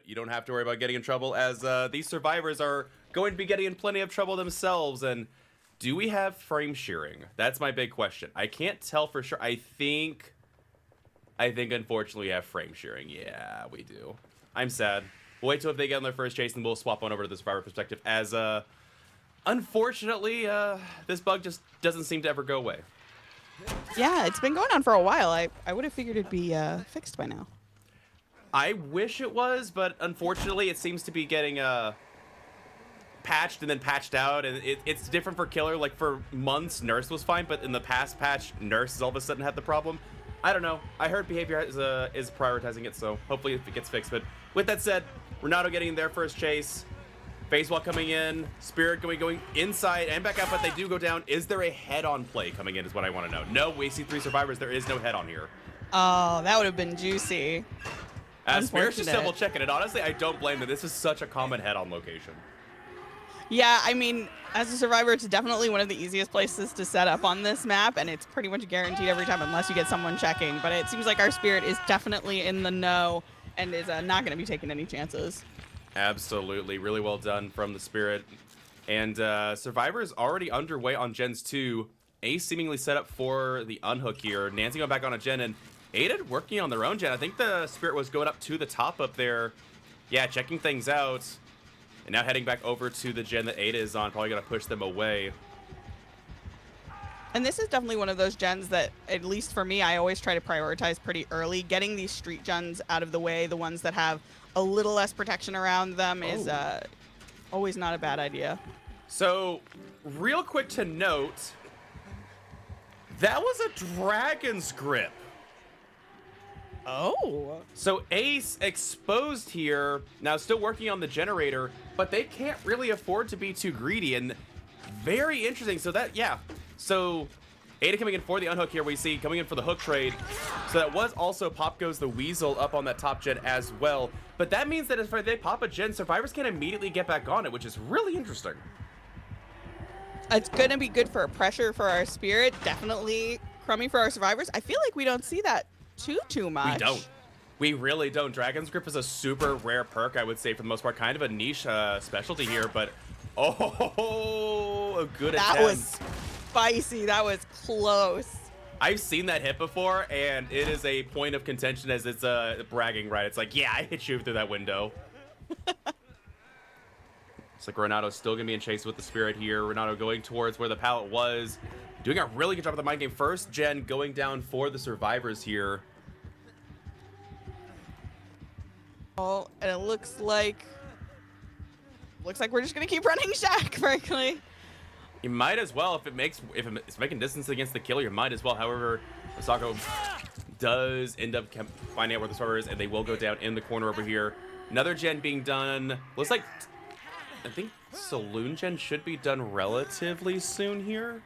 but you don't have to worry about getting in trouble, as these survivors are going to be getting in plenty of trouble themselves. And do we have frame shearing? That's my big question. I can't tell for sure. I think unfortunately we have frame shearing. Yeah, we do. I'm sad. We'll wait till if they get on their first chase, and we'll swap on over to the survivor perspective, as unfortunately this bug just doesn't seem to ever go away. Yeah, it's been going on for a while. I would have figured it'd be fixed by now. I wish it was, but unfortunately it seems to be getting patched and then patched out, and it's different for Killer. Like, for months Nurse was fine, but in the past patch, Nurse has all of a sudden had the problem. I don't know. I heard Behavior is prioritizing it, so hopefully it gets fixed. But with that said, Renato getting their first chase, Phasewalk coming in, Spirit going inside and back out, but they do go down. Is there a head-on play coming in is what I want to know. No, we see 3 survivors. There is no head-on here. Oh, that would have been juicy. Spirit's just double-checking it. Honestly, I don't blame them. This is such a common head-on location. Yeah, I mean, as a survivor, it's definitely one of the easiest places to set up on this map, and it's pretty much guaranteed every time unless you get someone checking. But it seems like our Spirit is definitely in the know and is not going to be taking any chances. Absolutely. Really well done from the Spirit. And Survivor is already underway on Gens 2. Ace seemingly set up for the unhook here. Nancy going back on a Gen, and Ada working on their own Gen. I think the Spirit was going up to the top up there. Yeah, checking things out. And now heading back over to the Gen that Ada is on. Probably going to push them away. And this is definitely one of those gens that, at least for me, I always try to prioritize pretty early. Getting these street gens out of the way, the ones that have a little less protection around them, is always not a bad idea. So, real quick to note, that was a Dragon's Grip. Oh. So Ace exposed here, now still working on the generator, but they can't really afford to be too greedy, and very interesting. So that, yeah. So Ada coming in for the unhook here, we see coming in for the hook trade. So that was also Pop Goes the Weasel up on that top gen as well. But that means that if they pop a gen, survivors can immediately get back on it, which is really interesting. It's going to be good for pressure for our Spirit, definitely crummy for our survivors. I feel like we don't see that too much. We don't. We really don't. Dragon's Grip is a super rare perk, I would say, for the most part. Kind of a niche specialty here, but a good attempt. That was spicy. That was close. I've seen that hit before, and it is a point of contention as it's bragging, right? It's like, yeah, I hit you through that window. It's like Renato's still going to be in chase with the Spirit here. Renato going towards where the pallet was. Doing a really good job of the mind game. First gen going down for the survivors here. Oh, and it looks like we're just going to keep running Shaq, frankly. You might as well, if it's making distance against the killer, you might as well. However, Osako does end up finding out where the survivor is, and they will go down in the corner over here. Another gen being done. Looks like, I think Saloon gen should be done relatively soon here.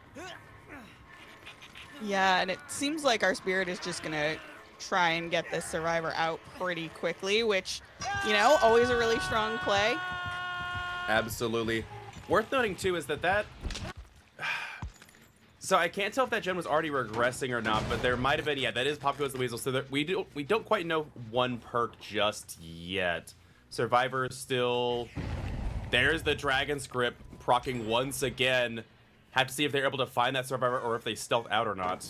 Yeah, and it seems like our Spirit is just going to try and get this survivor out pretty quickly, which, you know, always a really strong play. Absolutely. Worth noting, too, is that so I can't tell if that gen was already regressing or not, but there might have been. Yeah, that is Pop Goes the Weasel. So we don't quite know one perk just yet. Survivor still. There's the Dragon's Grip proccing once again. Have to see if they're able to find that survivor or if they stealth out or not.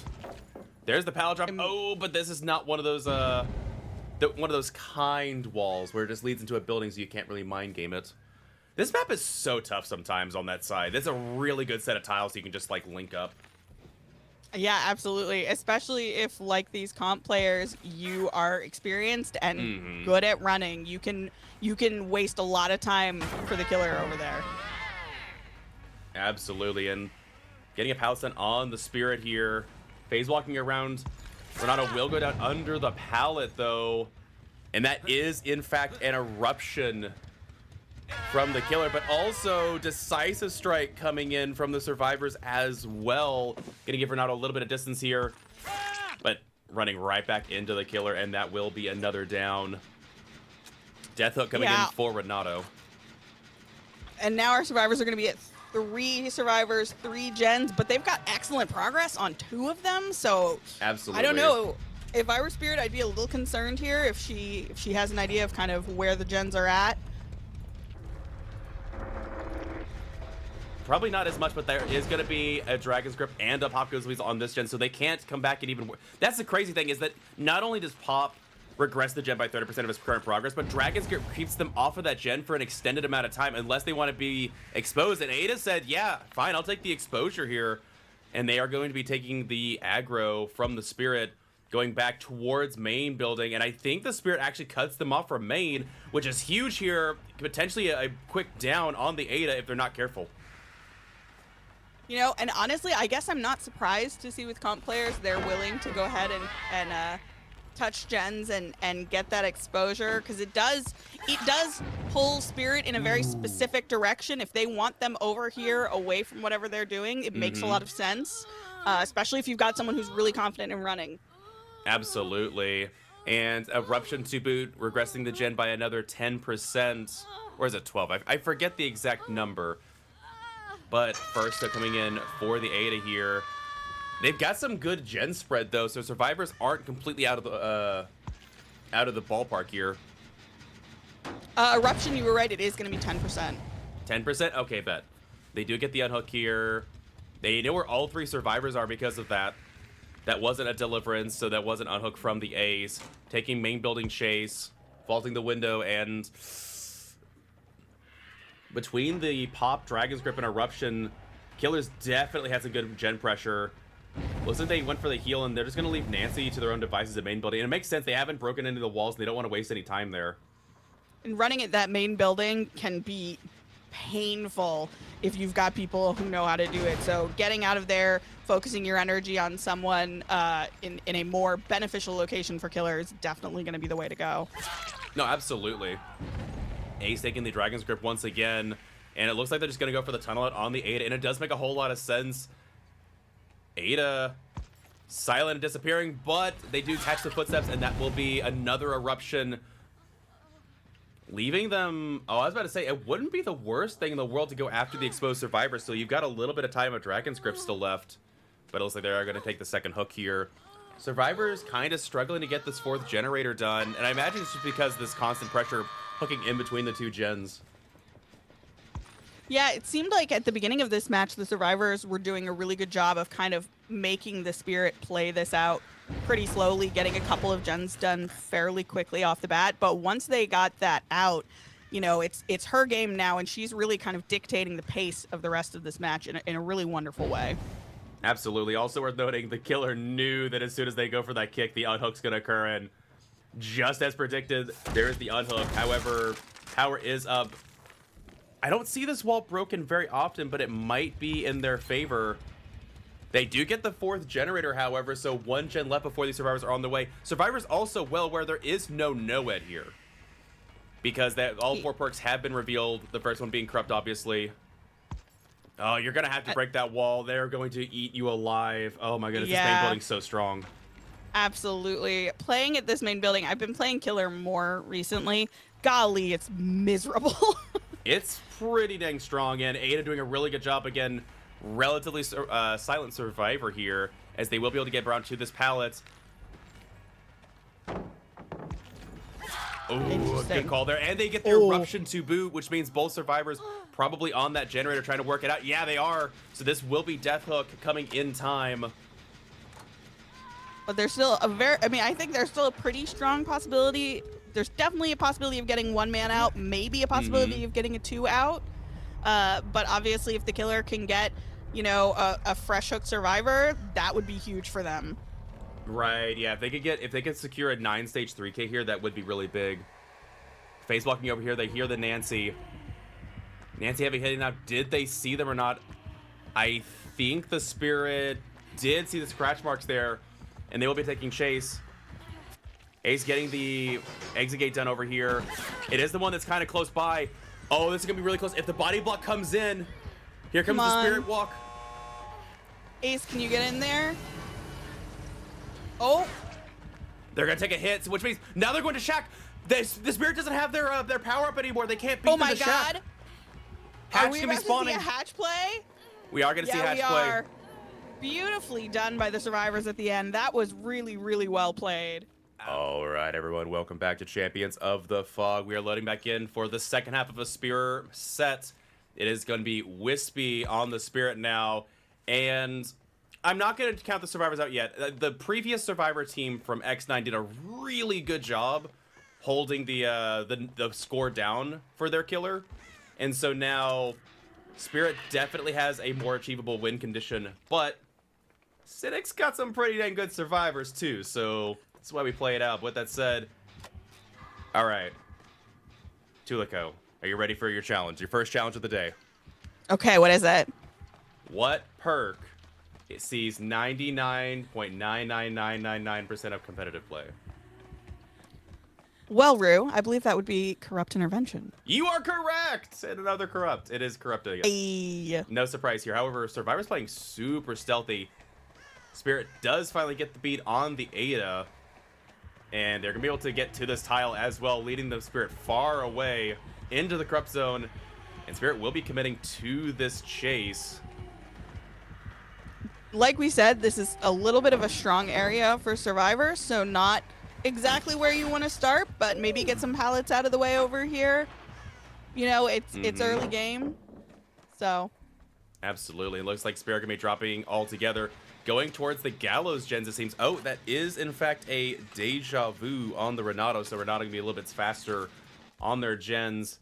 There's the pallet drop. Oh, but this is not one of those kind walls where it just leads into a building, so you can't really mind game it. This map is so tough sometimes on that side. There's a really good set of tiles so you can just like link up. Yeah, absolutely. Especially if, like these comp players, you are experienced and good at running. You can waste a lot of time for the killer over there. Absolutely, and getting a pallet stun on the Spirit here. Phase walking around. Renato will go down under the pallet though, and that is in fact an eruption from the killer, but also decisive strike coming in from the survivors as well. Gonna give Renato a little bit of distance here, but running right back into the killer, and that will be another down. Death hook coming in for Renato. And now our survivors are gonna be at 3 survivors, 3 gens, but they've got excellent progress on 2 of them, so absolutely. I don't know. If I were Spirit, I'd be a little concerned here if she has an idea of kind of where the gens are at. Probably not as much, but there is going to be a Dragon's Grip and a Pop Goes Weasel on this gen, so they can't come back and even... That's the crazy thing, is that not only does Pop regress the gen by 30% of its current progress, but Dragon's Grip keeps them off of that gen for an extended amount of time, unless they want to be exposed. And Ada said, yeah, fine, I'll take the exposure here. And they are going to be taking the aggro from the Spirit, going back towards main building. And I think the Spirit actually cuts them off from main, which is huge here. Potentially a quick down on the Ada if they're not careful. You know, and honestly, I guess I'm not surprised to see with comp players they're willing to go ahead and touch gens and get that exposure, because it does pull Spirit in a very specific direction. If they want them over here away from whatever they're doing, it makes a lot of sense, especially if you've got someone who's really confident in running. Absolutely. And Eruption to boot, regressing the gen by another 10%. Or is it 12? I forget the exact number. But first, coming in for the Ada here. They've got some good gen spread, though, so Survivors aren't completely out of the ballpark here. Eruption, you were right, it is going to be 10%. 10%? Okay, bet. They do get the unhook here. They know where all three Survivors are because of that. That wasn't a deliverance, so that wasn't unhook from the A's. Taking main building chase, vaulting the window, and... Between the Pop, Dragon's Grip, and Eruption, Killers definitely has a good gen pressure. Looks like they went for the heal, and they're just going to leave Nancy to their own devices at main building. And it makes sense. They haven't broken into the walls, and they don't want to waste any time there. And running at that main building can be painful if you've got people who know how to do it. So getting out of there, focusing your energy on someone in a more beneficial location for Killer is definitely going to be the way to go. No, absolutely. Ace taking the Dragon's Grip once again, and it looks like they're just going to go for the tunnel out on the Ada, and it does make a whole lot of sense. Ada silent and disappearing, but they do catch the footsteps, and that will be another Eruption, leaving them... Oh, I was about to say, it wouldn't be the worst thing in the world to go after the exposed Survivor, so you've got a little bit of time of Dragon's Grip still left, but it looks like they are going to take the second hook here. Survivor's kind of struggling to get this fourth generator done, and I imagine it's just because this constant pressure hooking in between the two gens. Yeah, it seemed like at the beginning of this match, the Survivors were doing a really good job of kind of making the Spirit play this out pretty slowly, getting a couple of gens done fairly quickly off the bat. But once they got that out, you know, it's her game now, and she's really kind of dictating the pace of the rest of this match in a really wonderful way. Absolutely. Also worth noting, the Killer knew that as soon as they go for that kick, the unhook's going to occur, and just as predicted, there's the unhook. However, power is up. I don't see this wall broken very often, but it might be in their favor. They do get the fourth generator, however, so one gen left before these Survivors are on the way. Survivors also well aware there is no Noed here, because all four perks have been revealed, the first one being Corrupt, obviously. Oh, you're going to have to break that wall. They're going to eat you alive. Oh my goodness, yeah. This main building's so strong. Absolutely. Playing at this main building, I've been playing Killer more recently. Golly, it's miserable. It's pretty dang strong, and Ada doing a really good job again. Relatively silent Survivor here, as they will be able to get around to this pallet. Oh, good call there. And they get their Eruption to boot, which means both Survivors probably on that generator trying to work it out. Yeah, they are. So this will be Death Hook coming in time. But there's still I think there's still a pretty strong possibility. There's definitely a possibility of getting one man out, maybe a possibility of getting a two out. But obviously, if the Killer can get, you know, a fresh hook Survivor, that would be huge for them. Right, yeah. If they could secure a 9-stage 3K here, that would be really big. Face walking over here, they hear the Nancy. Nancy heavy hitting now. Did they see them or not? I think the Spirit did see the scratch marks there, and they will be taking chase. Ace getting the exit gate done over here. It is the one that's kind of close by. Oh, this is going to be really close. If the body block comes in, here comes the Spirit walk. Ace, can you get in there? Oh. They're going to take a hit, which means now they're going to Shack. The Spirit doesn't have their power up anymore. They can't beat them to Shack. Oh my god. Hatch Are we can be about spawning. to see a hatch play? We are going to see Hatch play. Beautifully done by the survivors at the end. That was really, really well played. All right, everyone, welcome back to Champions of the Fog. We are loading back in for the second half of a Spear set. It is going to be Wispy on the Spirit now, and I'm not going to count the survivors out yet. The previous survivor team from X9 did a really good job holding the score down for their killer, and so now Spirit definitely has a more achievable win condition, but Cynic's got some pretty dang good survivors too, so that's why we play it out. With that said, all right, Tulico, are you ready for your challenge? Your first challenge of the day. Okay, what is it? What perk it sees 99.99999% of competitive play? Well, Rue, I believe that would be Corrupt Intervention. You are correct! And another corrupt. It is corrupt again. Ayy. No surprise here. However, Survivor's playing super stealthy. Spirit does finally get the beat on the Ada, and they're going to be able to get to this tile as well, leading the Spirit far away into the corrupt zone, and Spirit will be committing to this chase. Like we said, this is a little bit of a strong area for Survivor, so not exactly where you want to start, but maybe get some pallets out of the way over here. You know, it's early game, so. Absolutely. It looks like Spirit going to be dropping all together. Going towards the Gallows gens, it seems. Oh, that is, in fact, a Deja Vu on the Renato, so Renato going to be a little bit faster on their gens.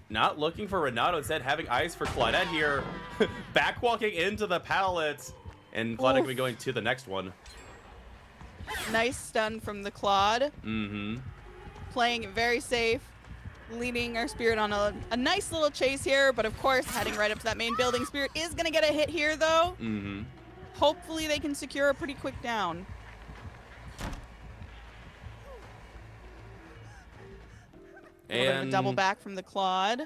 Not looking for Renato, instead having eyes for Claudette here. Backwalking into the pallet, and Claudette going to be going to the next one. Nice stun from the Claude. Mm-hmm. Playing it very safe. Leading our Spirit on a nice little chase here, but of course heading right up to that main building. Spirit is going to get a hit here, though. Mm-hmm. Hopefully they can secure a pretty quick down. A little bit of a double back from the Claude.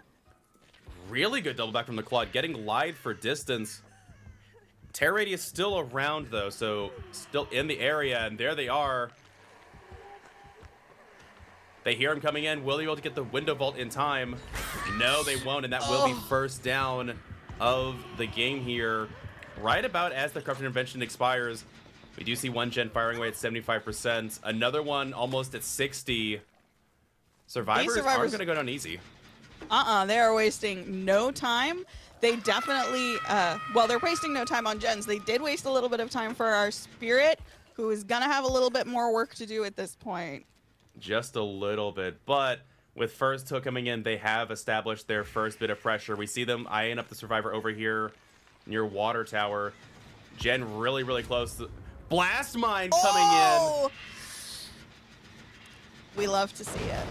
Really good double back from the Claude, getting glide for distance. Tear radius still around, though, so still in the area, and there they are. They hear him coming in. Will they be able to get the window vault in time? No, they won't, and that will be first down of the game here. Right about as the corrupt intervention expires, we do see one gen firing away at 75%. Another one almost at 60. Survivors aren't going to go down easy. They are wasting no time. They definitely, well, they're wasting no time on gens. They did waste a little bit of time for our Spirit, who is going to have a little bit more work to do at this point. Just a little bit, but with first hook coming in, they have established their first bit of pressure. We see them eyeing up the Survivor over here near Water Tower. Jen really, really close. Blast Mine coming in. We love to see it.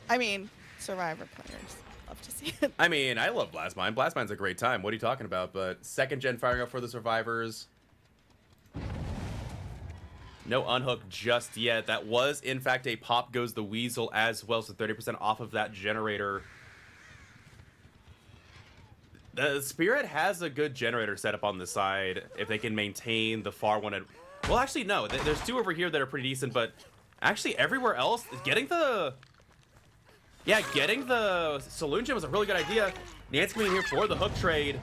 I mean, Survivor players love to see it. I mean, I love Blast Mine. Blast Mine's a great time. What are you talking about? But second gen firing up for the Survivors. No unhook just yet. That was, in fact, a Pop Goes the Weasel as well, so 30% off of that generator. The Spirit has a good generator set up on the side if they can maintain the far one. Well, actually, no. There's two over here that are pretty decent, but actually everywhere else, getting the Saloon Gem was a really good idea. Nance coming in here for the hook trade.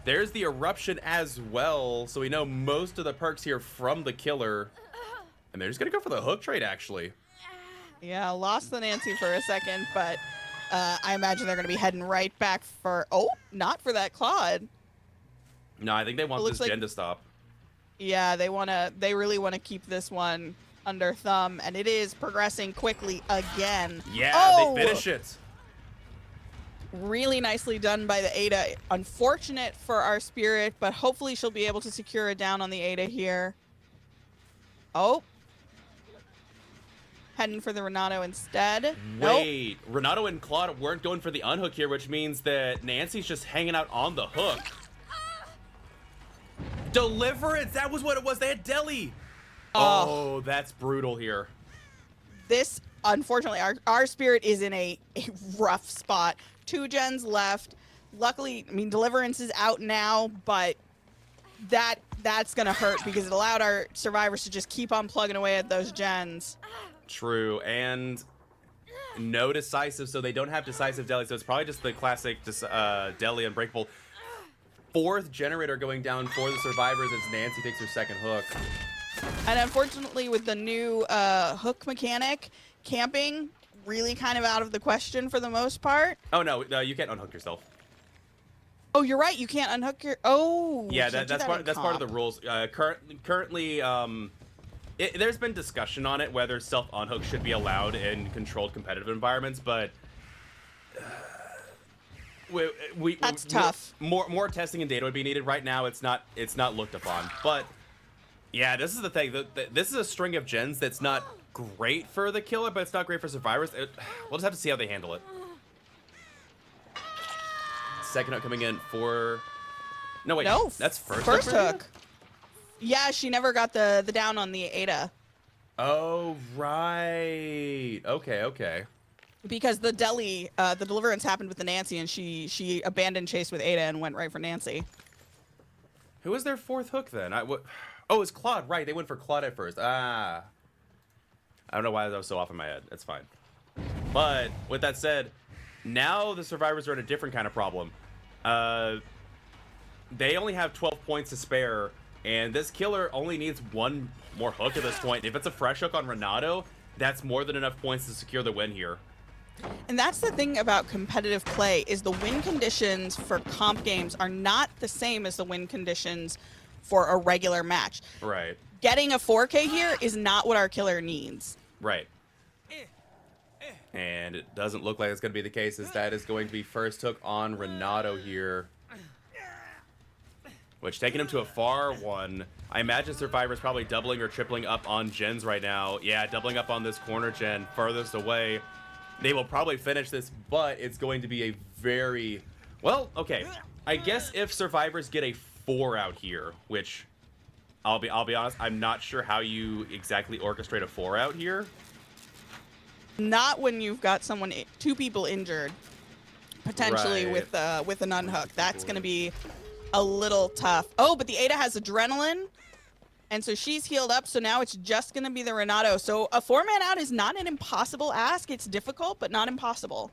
There's the Eruption as well, so we know most of the perks here from the killer. And they're just going to go for the hook trade, actually. Yeah, lost the Nancy for a second, but I imagine they're going to be heading right back for... Oh, not for that Claude. No, I think they want this gen to stop. Yeah, they really want to keep this one under thumb, and it is progressing quickly again. Yeah, they finish it. Really nicely done by the Ada. Unfortunate for our Spirit, but hopefully she'll be able to secure a down on the Ada here. Oh. Heading for the Renato instead. Wait, nope. Renato and Claude weren't going for the unhook here, which means that Nancy's just hanging out on the hook. Deliverance! That was what it was. They had Deli. Oh, that's brutal here. This, unfortunately, our Spirit is in a rough spot. 2 gens left. Luckily, I mean, Deliverance is out now, but that's going to hurt because it allowed our survivors to just keep on plugging away at those gens. True, and no decisive, so they don't have decisive Deli, so it's probably just the classic Deli Unbreakable. fourth generator going down for the survivors as Nancy takes her second hook. And unfortunately, with the new hook mechanic, camping really kind of out of the question for the most part. Oh, no, you can't unhook yourself. Oh, you're right. You can't unhook your... Oh, yeah, that's part of the rules. Currently, there's been discussion on it whether self-unhook should be allowed in controlled competitive environments, but that's tough. More testing and data would be needed. Right now, it's not looked upon. But yeah, this is the thing. This is a string of gens that's not great for the killer, but it's not great for survivors. We'll just have to see how they handle it. Second hook coming in for... No, wait. No, that's first hook. Yeah, she never got the down on the Ada. Oh, right. Okay. Because the deliverance happened with the Nancy, and she abandoned chase with Ada and went right for Nancy. Who was their fourth hook then? Oh, it's Claude. Right, they went for Claude at first. I don't know why that was so off in my head. It's fine. But with that said, now the survivors are in a different kind of problem. They only have 12 points to spare, and this killer only needs one more hook at this point. If it's a fresh hook on Renato, that's more than enough points to secure the win here. And that's the thing about competitive play, is the win conditions for comp games are not the same as the win conditions for a regular match. Right. Getting a 4K here is not what our killer needs. Right. And it doesn't look like it's going to be the case, as that is going to be first hook on Renato here. Which, taking him to a far one. I imagine Survivor's probably doubling or tripling up on gens right now. Yeah, doubling up on this corner gen furthest away. They will probably finish this, but it's going to be a very... Well, okay. I guess if Survivors get a 4 out here, which I'll be honest, I'm not sure how you exactly orchestrate a 4 out here. Not when you've got two people injured, potentially, right. with an unhook. That's going to be a little tough. Oh, but the Ada has adrenaline, and so she's healed up, so now it's just going to be the Renato. So a 4-man out is not an impossible ask. It's difficult, but not impossible.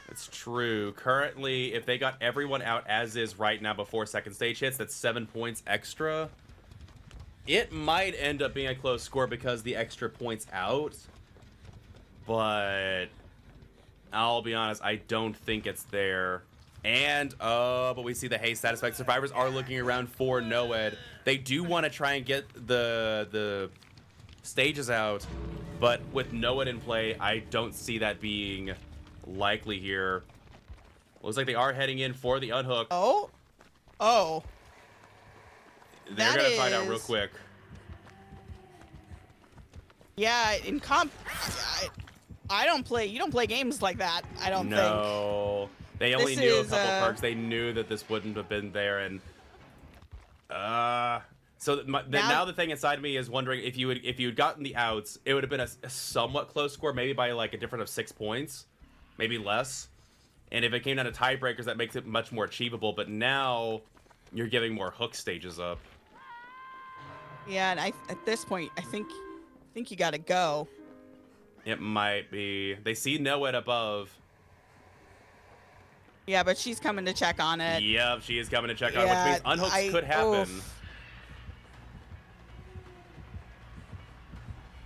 It's true. Currently, if they got everyone out as is right now before second stage hits, that's 7 points extra. It might end up being a close score because the extra points out. But I'll be honest, I don't think it's there. And, but we see the haste satisfied. Survivors are looking around for Noed. They do want to try and get the stages out, but with Noed in play, I don't see that being likely here. Looks like they are heading in for the unhook. Oh. They're going to find out real quick. Yeah, in comp... you don't play games like that, I don't think. No. They only knew a couple perks. They knew that this wouldn't have been there, and now the thing inside me is wondering if you had gotten the outs, it would have been a somewhat close score, maybe by like a difference of 6 points, maybe less. And if it came down to tiebreakers, that makes it much more achievable. But now you're giving more hook stages up. Yeah, and at this point, I think you got to go. It might be. They see Noed above. Yeah, but she's coming to check on it. Yep, she is coming to check on it, which means unhooks could happen. Oof.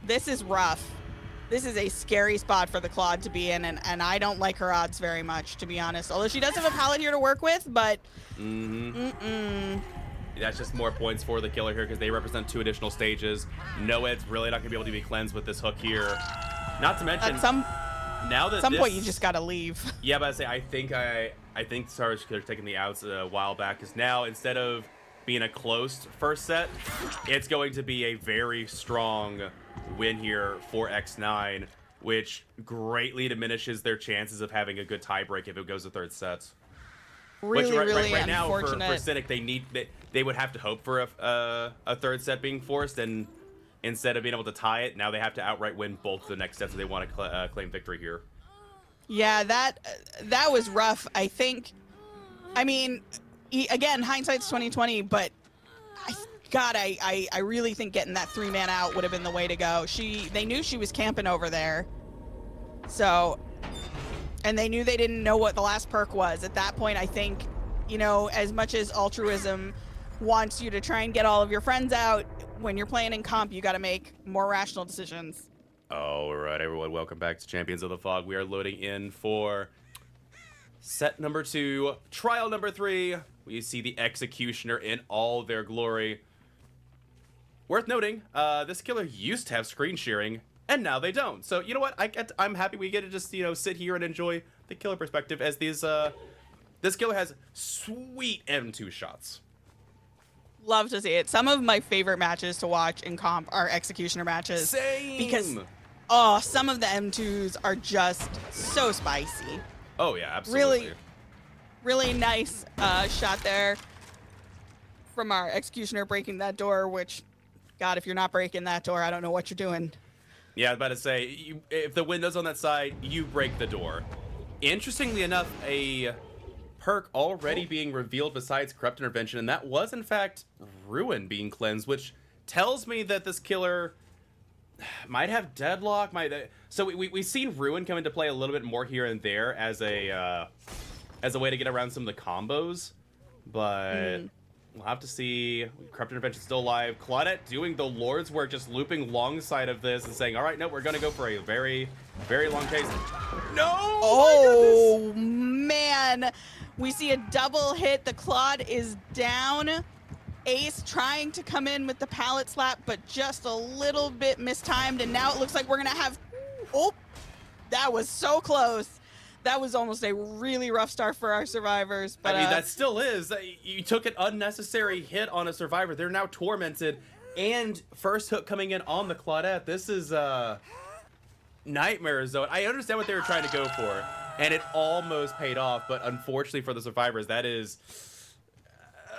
This is rough. This is a scary spot for the Claude to be in, and I don't like her odds very much, to be honest. Although she does have a pallet here to work with, but... That's just more points for the killer here because they represent 2 additional stages. Noed's really not going to be able to be cleansed with this hook here. Not to mention... At some point, you just got to leave. Yeah, but I think Sarge could have taken the outs a while back, because now, instead of being a close first set, it's going to be a very strong win here for X9, which greatly diminishes their chances of having a good tiebreak if it goes to third sets. Really, really right now, unfortunate. for Cynic, they would have to hope for a third set being forced, and instead of being able to tie it, now they have to outright win both the next sets if they want to claim victory here. Yeah, that was rough. I think, I mean, again, hindsight's 20/20, but I really think getting that 3-man out would have been the way to go. They knew she was camping over there, so, and they knew they didn't know what the last perk was. At that point, I think you know, as much as altruism wants you to try and get all of your friends out, when you're playing in comp, you got to make more rational decisions. All right, everyone, welcome back to Champions of the Fog. We are loading in for set number 2, trial number 3. We see the Executioner in all their glory. Worth noting, this killer used to have screen sharing, and now they don't. So, you know what? I'm happy we get to just, you know, sit here and enjoy the killer perspective as these, this killer has sweet M2 shots. Love to see it. Some of my favorite matches to watch in comp are Executioner matches. Same! Because, some of the M2s are just so spicy. Oh, yeah, absolutely. Really, really nice shot there from our Executioner breaking that door, which, God, if you're not breaking that door, I don't know what you're doing. Yeah, I was about to say, if the window's on that side, you break the door. Interestingly enough, a perk already being revealed besides Corrupt Intervention, and that was, in fact, Ruin being cleansed, which tells me that this killer might have Deadlock. So we've seen Ruin come into play a little bit more here and there as a way to get around some of the combos, but we'll have to see. Corrupt Intervention still alive. Claudette doing the Lord's work, just looping alongside of this and saying, all right, no, we're going to go for a very, very long chase. No! Oh, man. We see a double hit. The Claude is down. Ace trying to come in with the pallet slap, but just a little bit mistimed. And now it looks like we're going to have... Oh, that was so close. That was almost a really rough start for our survivors. But, I mean, that still is. You took an unnecessary hit on a survivor. They're now tormented. And first hook coming in on the Claudette. This is nightmare zone. I understand what they were trying to go for, and it almost paid off. But unfortunately for the survivors, that is...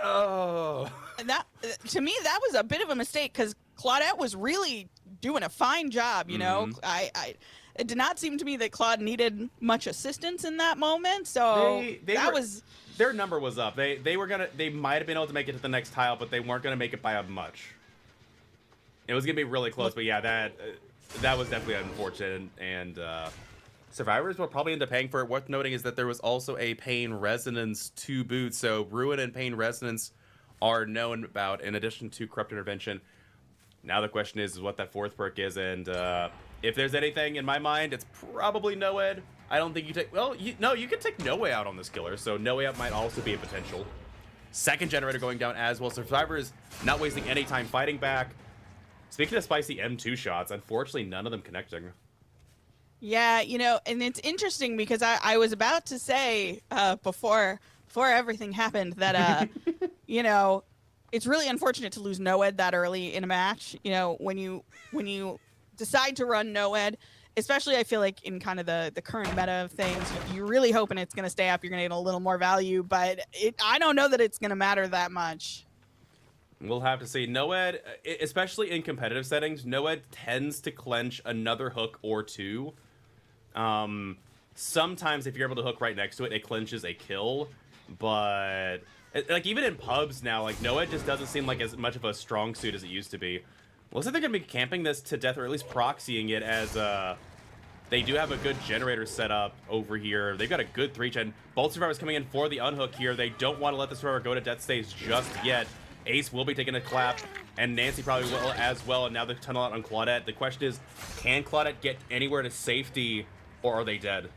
Oh. That, to me, that was a bit of a mistake, because Claudette was really doing a fine job, you know? It did not seem to me that Claude needed much assistance in that moment, so their number was up. They might have been able to make it to the next tile, but they weren't gonna make it by a much. It was gonna be really close, but yeah, that was definitely unfortunate, and survivors will probably end up paying for it. Worth noting is that there was also a Pain Resonance to boot, so Ruin and Pain Resonance are known about in addition to Corrupt Intervention. Now the question is what that fourth perk is, and if there's anything in my mind, it's probably No Ed. I don't think you take... Well, you can take No Way Out on this killer, so No Way Out might also be a potential. Second generator going down as well. Survivors not wasting any time fighting back. Speaking of spicy M2 shots, unfortunately, none of them connecting. Yeah, you know, and it's interesting because I was about to say before everything happened that, you know, it's really unfortunate to lose No-Ed that early in a match. You know, when you decide to run No-Ed, especially I feel like in kind of the current meta of things, you're really hoping it's going to stay up. You're going to get a little more value, but I don't know that it's going to matter that much. We'll have to see. No-Ed, especially in competitive settings, No-Ed tends to clench another hook or two. Sometimes if you're able to hook right next to it, it clinches a kill, but like even in pubs now, like No-Ed just doesn't seem like as much of a strong suit as it used to be. Looks like they're going to be camping this to death, or at least proxying it, as they do have a good generator set up over here. They've got a good 3-gen. Both survivors coming in for the unhook here. They don't want to let the survivor go to death stage just yet. Ace will be taking a clap, and Nancy probably will as well, and now the tunnel out on Claudette. The question is, can Claudette get anywhere to safety, or are they dead?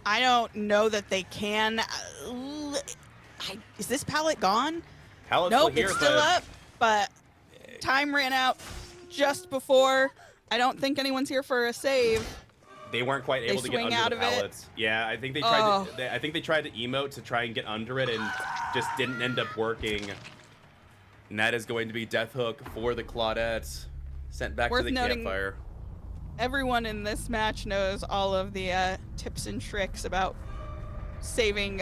I don't know that they can. Is this pallet gone? Pallet's nope, still here, it's still up, but time ran out just before. I don't think anyone's here for a save. They weren't quite able to get under the pallets. Yeah, I think they tried. I think they tried to emote to try and get under it, and just didn't end up working. And that is going to be death hook for the Claudette, sent back to the campfire. Everyone in this match knows all of the tips and tricks about saving,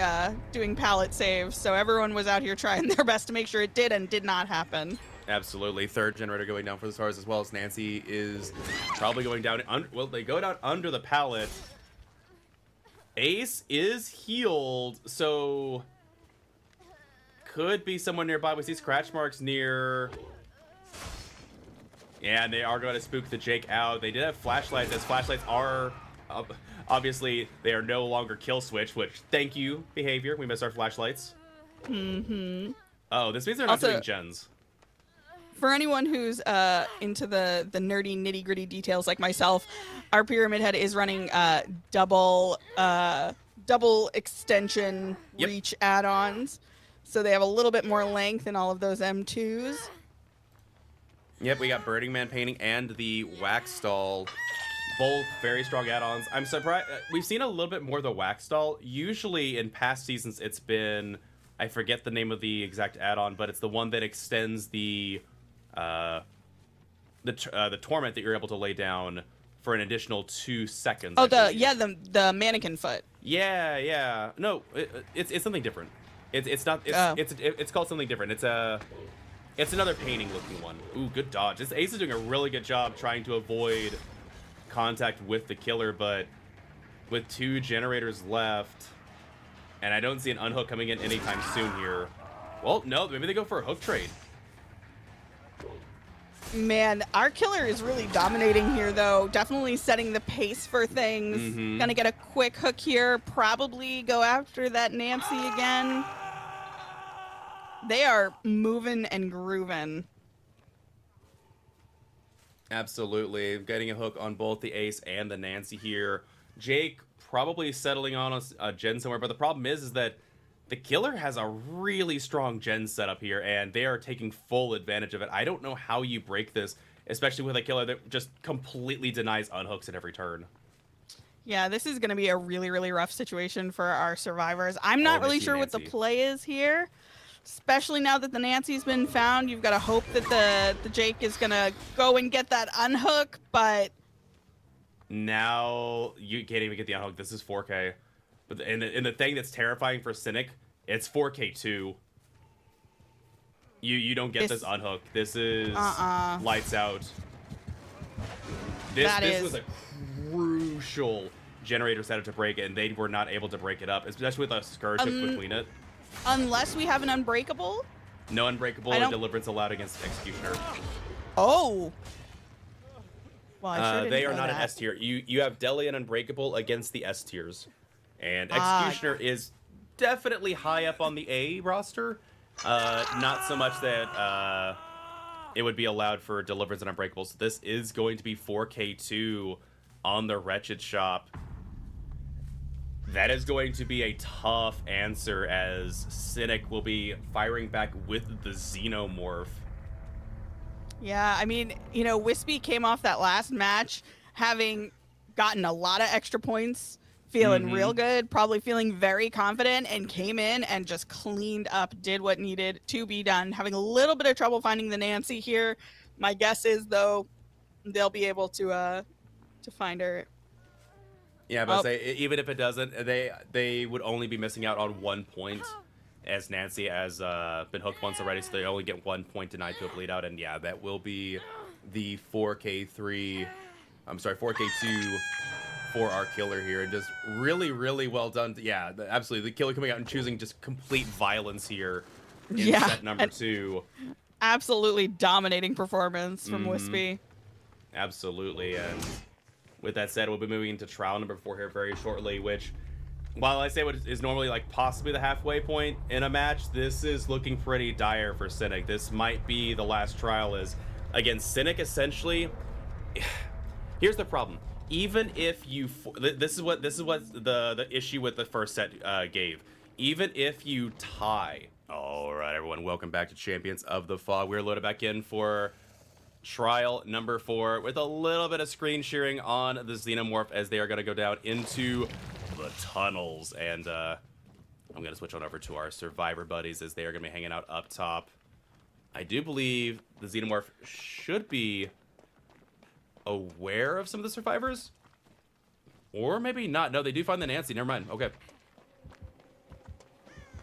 doing pallet saves. So everyone was out here trying their best to make sure it did and did not happen. Absolutely. Third generator going down for the stars, as well as Nancy is probably going down. Well, they go down under the pallet. Ace is healed, so could be someone nearby. We see scratch marks near. Yeah, and they are going to spook the Jake out. They did have flashlights, as flashlights are Obviously, they are no longer kill switch, which, thank you, behavior. We missed our flashlights. Mm-hmm. Oh, this means they're not Also, doing gens. for anyone who's into the nerdy nitty-gritty details like myself, our Pyramid Head is running double extension Yep. reach add-ons, so they have a little bit more length in all of those M2s. Yep, we got Burning Man painting and the Wax Stall. Both very strong add-ons. I'm surprised. We've seen a little bit more of the Wax Stall. Usually in past seasons, it's been, I forget the name of the exact add-on, but it's the one that extends the torment that you're able to lay down for an additional 2 seconds. Oh, the mannequin foot. Yeah. No, it's something different. It's called something different. It's another painting looking one. Ooh, good dodge. This Ace is doing a really good job trying to avoid contact with the killer, but with 2 generators left, and I don't see an unhook coming in anytime soon here. Well, no, maybe they go for a hook trade. Man, our killer is really dominating here, though. Definitely setting the pace for things. Mm-hmm. Gonna get a quick hook here. Probably go after that Nancy again. They are moving and grooving. Absolutely. Getting a hook on both the Ace and the Nancy here. Jake probably settling on a gen somewhere, but the problem is that the killer has a really strong gen setup here, and they are taking full advantage of it. I don't know how you break this, especially with a killer that just completely denies unhooks at every turn. Yeah, this is going to be a really, really rough situation for our survivors. I'm not really sure what the play is here, especially now that the Nancy's been found. You've got to hope that the Jake is going to go and get that unhook, but... Now you can't even get the unhook. This is 4K. But and the thing that's terrifying for Cynic, it's 4K too. You don't get this unhook. This is lights out. This was a crucial generator setup to break it, and they were not able to break it up, especially with a Scourge between it. Unless we have an Unbreakable? No Unbreakable or Deliverance allowed against Executioner. Oh! Well, I sure didn't they are know not that. an S tier. You have Deli and Unbreakable against the S tiers. And Executioner is definitely high up on the A roster. Not so much that it would be allowed for Deliverance and Unbreakable. So this is going to be 4K2 on the Wretched Shop. That is going to be a tough answer, as Cynic will be firing back with the Xenomorph. Yeah, I mean, Wispy came off that last match having gotten a lot of extra points, feeling real good, probably feeling very confident, and came in and just cleaned up, did what needed to be done. Having a little bit of trouble finding the Nancy here. My guess is, though, they'll be able to find her. Yeah, but even if it doesn't, they would only be missing out on 1 point, as Nancy has been hooked once already, so they only get 1 point denied to a bleed out, and yeah, that will be the 4K2 for our killer here, and just really, really well done. Yeah, absolutely. The killer coming out and choosing just complete violence here in set number 2. Absolutely dominating performance from Wispy. Absolutely, and with that said, we'll be moving into trial number 4 here very shortly, which, while I say what is normally like possibly the halfway point in a match, this is looking pretty dire for Cynic. This might be the last trial. Is again, Cynic essentially. Here's the problem. Even if you, this is what the issue with the first set gave. Even if you tie. All right, everyone, welcome back to Champions of the Fog. We're loaded back in for trial number 4 with a little bit of screen sharing on the Xenomorph, as they are going to go down into the tunnels. And I'm going to switch on over to our survivor buddies, as they are going to be hanging out up top. I do believe the Xenomorph should be aware of some of the survivors, or maybe not. No, they do find the Nancy. Never mind. Okay.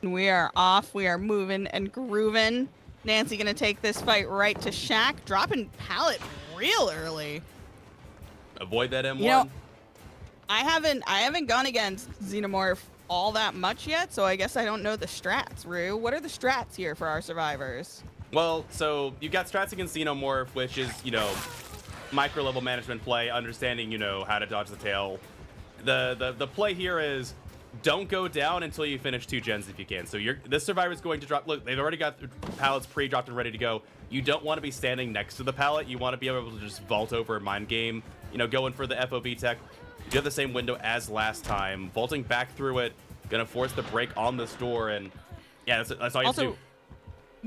We are off. We are moving and grooving. Nancy gonna take this fight right to Shaq, dropping pallet real early. Avoid that M1. I haven't gone against Xenomorph all that much yet, so I guess I don't know the strats. Rue, what are the strats here for our survivors? Well, so you've got strats against Xenomorph, which is micro level management play, understanding how to dodge the tail, The play here is don't go down until you finish 2 gens if you can. So this survivor is going to drop. Look, they've already got the pallets pre-dropped and ready to go. You don't want to be standing next to the pallet. You want to be able to just vault over a mind game. You know, going for the FOV tech. You have the same window as last time. Vaulting back through it, gonna force the break on this door, and yeah, that's all you have to do.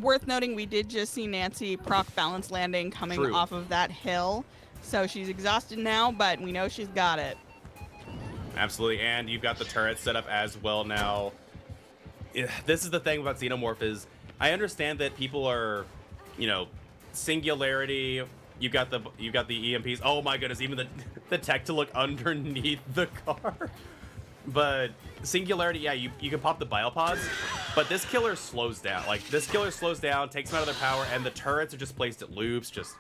Worth noting, we did just see Nancy proc balance landing coming off of that hill. So she's exhausted now, but we know she's got it. Absolutely, and you've got the turret set up as well now. This is the thing about Xenomorph is, I understand that people are, you know, Singularity. You've got the EMPs. Oh my goodness, even the tech to look underneath the car. But Singularity, yeah, you can pop the biopods, but this killer slows down. Like, this killer slows down, takes them out of their power, and the turrets are just placed at loops. Just,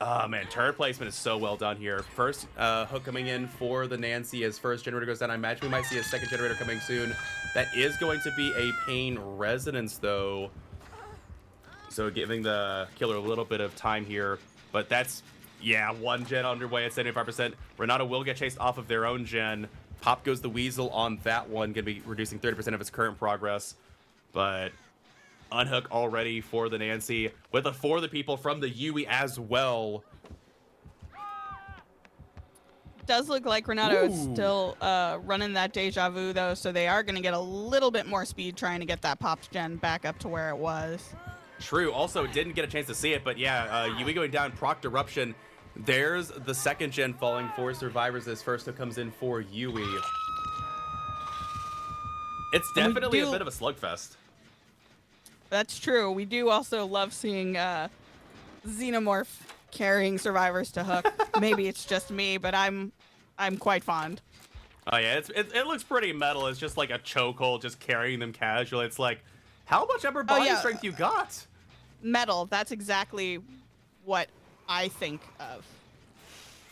oh man, turret placement is so well done here. First hook coming in for the Nancy as first generator goes down. I imagine we might see a second generator coming soon. That is going to be a pain resonance, though. So giving the killer a little bit of time here. But that's, yeah, 1 gen underway at 75%. Renato will get chased off of their own gen. Pop goes the Weasel on that one, going to be reducing 30% of its current progress. But unhook already for the Nancy, with a for the people from the Yui as well. Does look like Renato is still running that deja vu, though, so they are going to get a little bit more speed trying to get that Pops gen back up to where it was. True. Also, didn't get a chance to see it, but yeah, Yui going down, proc eruption. There's the second gen falling for survivors as first hook comes in for Yui. It's definitely a bit of a slugfest. That's true. We do also love seeing Xenomorph carrying survivors to hook. Maybe it's just me, but I'm quite fond. Oh yeah, it looks pretty metal. It's just like a chokehold, just carrying them casually. It's like, how much upper body strength you got? Metal. That's exactly what I think of.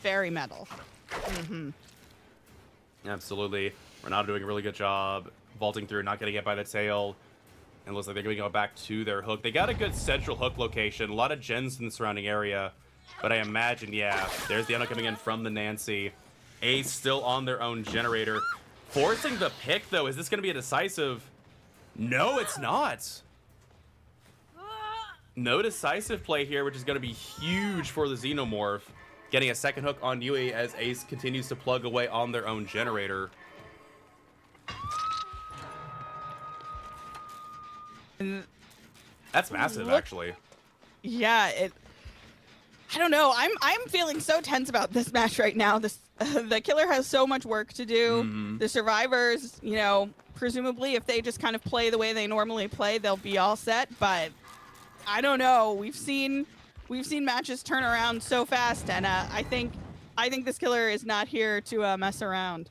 Very metal. Mm-hmm. Absolutely. Renato doing a really good job vaulting through, not getting hit by the tail. And it looks like they're going to go back to their hook. They got a good central hook location. A lot of gens in the surrounding area. But I imagine, yeah, there's the unhook coming in from the Nancy. Ace still on their own generator. Forcing the pick, though. Is this going to be a decisive? No, it's not. No decisive play here, which is going to be huge for the Xenomorph. Getting a second hook on Yui as Ace continues to plug away on their own generator. That's massive, actually. Yeah, I don't know. I'm feeling so tense about this match right now. The killer has so much work to do. Mm-hmm. The survivors, you know, presumably if they just kind of play the way they normally play, they'll be all set. But I don't know. We've seen matches turn around so fast, and I think this killer is not here to mess around.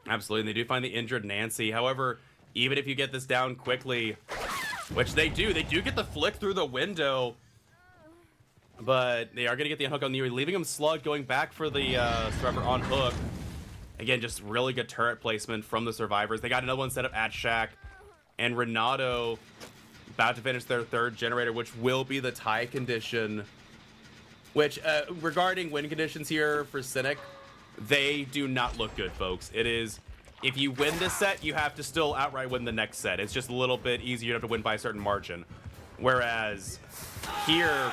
Absolutely, and they do find the injured Nancy. However, even if you get this down quickly, which they do get the flick through the window, but they are going to get the unhook on the Yui, leaving him slugged, going back for the survivor on hook. Again, just really good turret placement from the survivors. They got another one set up at Shack, and Renato about to finish their third generator, which will be the tie condition. Which, regarding win conditions here for Cynic, they do not look good, folks. It is, if you win this set, you have to still outright win the next set. It's just a little bit easier. You have to win by a certain margin. Whereas here,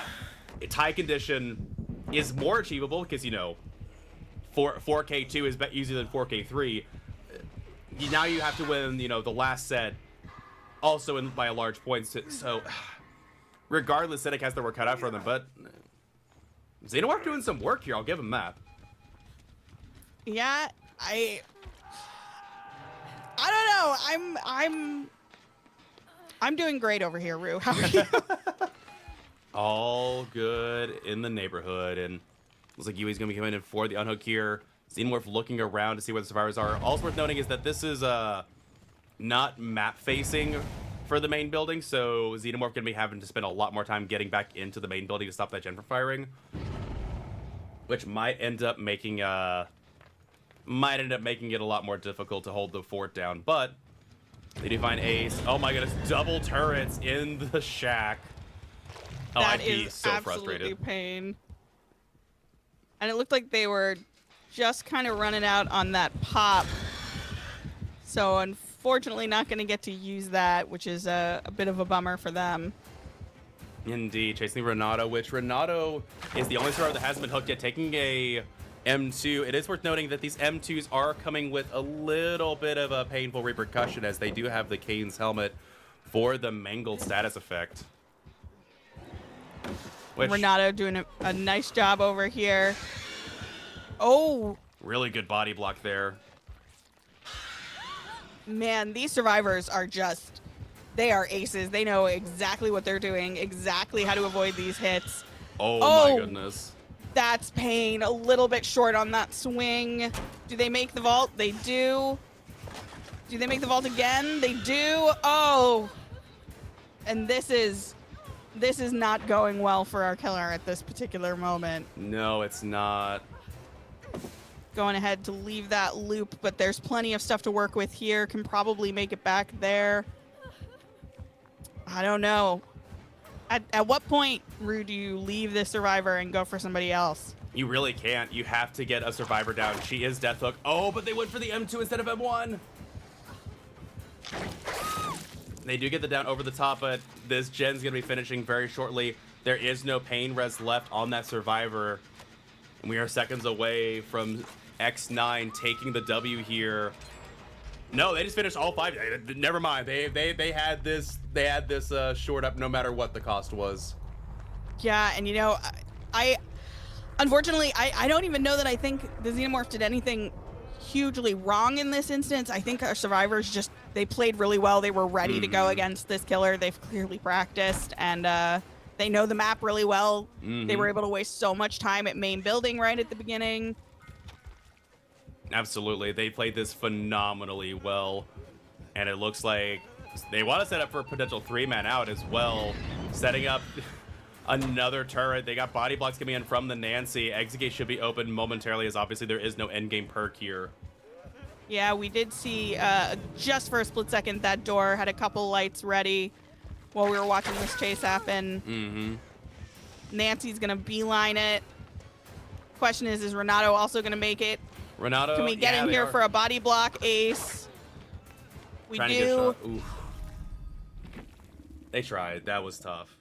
a tie condition is more achievable because, you know, 4K2 is easier than 4K3. Now you have to win, you know, the last set also by a large point. So regardless, Cynic has their work cut out for them, but Xenomorph doing some work here. I'll give him that. Yeah, I don't know. I'm doing great over here, Rue. How are you? All good in the neighborhood, and looks like Yui's gonna be coming in for the unhook here. Xenomorph looking around to see where the survivors are. Also worth noting is that this is not map facing for the main building, so Xenomorph gonna be having to spend a lot more time getting back into the main building to stop that gen from firing, which might end up making it a lot more difficult to hold the fort down. But they do find Ace. Oh my goodness, double turrets in the Shack. That I'd be is so absolutely frustrated. Pain. And it looked like they were just kind of running out on that pop. So unfortunately not going to get to use that, which is a bit of a bummer for them. Indeed, chasing Renato, which Renato is the only survivor that hasn't been hooked yet, taking a M2. It is worth noting that these M2s are coming with a little bit of a painful repercussion, as they do have the Kane's helmet for the mangled status effect. Which, Renato doing a nice job over here. Oh, really good body block there. man, these survivors are just, they are aces. They know exactly what they're doing, exactly how to avoid these hits. Oh my goodness. That's pain. A little bit short on that swing. Do they make the vault? They do. Do they make the vault again? They do. Oh. And this is not going well for our killer at this particular moment. No, it's not. Going ahead to leave that loop, but there's plenty of stuff to work with here. Can probably make it back there. I don't know. At what point, Rue, do you leave this survivor and go for somebody else? You really can't. You have to get a survivor down. She is Death Hook. Oh, but they went for the M2 instead of M1. They do get the down over the top, but this gen's going to be finishing very shortly. There is no pain res left on that survivor. And we are seconds away from X9 taking the W here. No, they just finished all 5. Never mind. They had this short up no matter what the cost was. Yeah, and you know, I unfortunately I don't even know that I think the Xenomorph did anything hugely wrong in this instance. I think our survivors just, they played really well. They were ready to go against this killer. They've clearly practiced, and they know the map really well. They were able to waste so much time at main building right at the beginning. Absolutely. They played this phenomenally well. And it looks like they want to set up for a potential 3-man out as well. Setting up another turret. They got body blocks coming in from the Nancy. Exit gate should be open momentarily, as obviously there is no endgame perk here. Yeah, we did see just for a split second that door had a couple lights ready while we were watching this chase happen. Nancy's going to beeline it. Question is Renato also going to make it? Renato, can we get in here for a body block ace? We do. Oof. They tried. That was tough.